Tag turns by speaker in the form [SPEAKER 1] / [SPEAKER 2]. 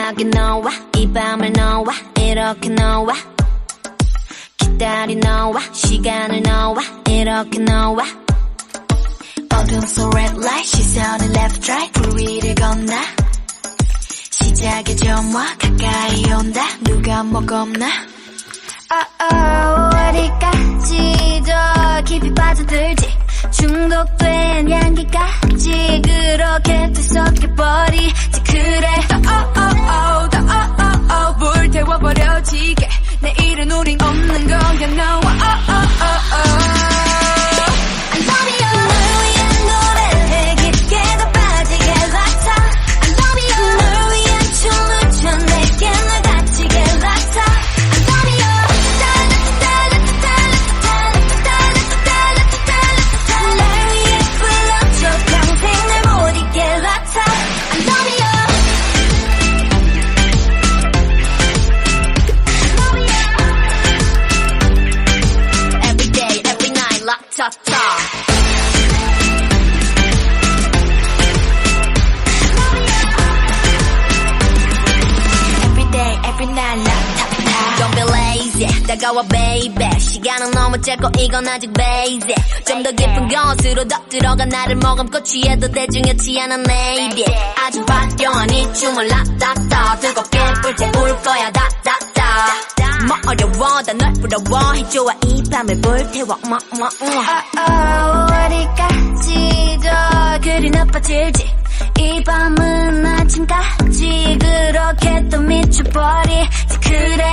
[SPEAKER 1] 만나게 너와 이 밤을 너와 이렇게 너와 기다린 너와 시간을 너와 이렇게 너와 어둠 속 red light 시선을 left right 불 위를 건너 시작의 점화 가까이 온다 누가 뭐 겁나 어디까지 더 깊이 빠져들지 중독된 향기까지 그렇게 뒤섞여버리지 그래 더 불태워버려지게 내일은 우린 없는 거야 너와 I love you 널 위한 노래를 깊게 더 빠지게 락타 I love you 널 위한 춤을 춰 내게 널 다치게 락타 I love you 날 위해 불러줘 평생 날 못 잊게 락타 I love you Every day, every night, 락타 Don't be lazy 다가와 baby 시간은 너무 짧고 이건 아직 basic 좀 더 깊은 것으로 더 들어가 나를 머금고 취해도 대중이었지 않은 lady 아주 화려한 이 춤을 라따따 뜨겁게 불태울 거야 다다다 뭐 어려워 다 널 부러워해 좋아 이 밤을 불태워 어디까지 더 그리 나빠질지 이 밤은 아침까지 그렇게 또 미쳐버리지 그래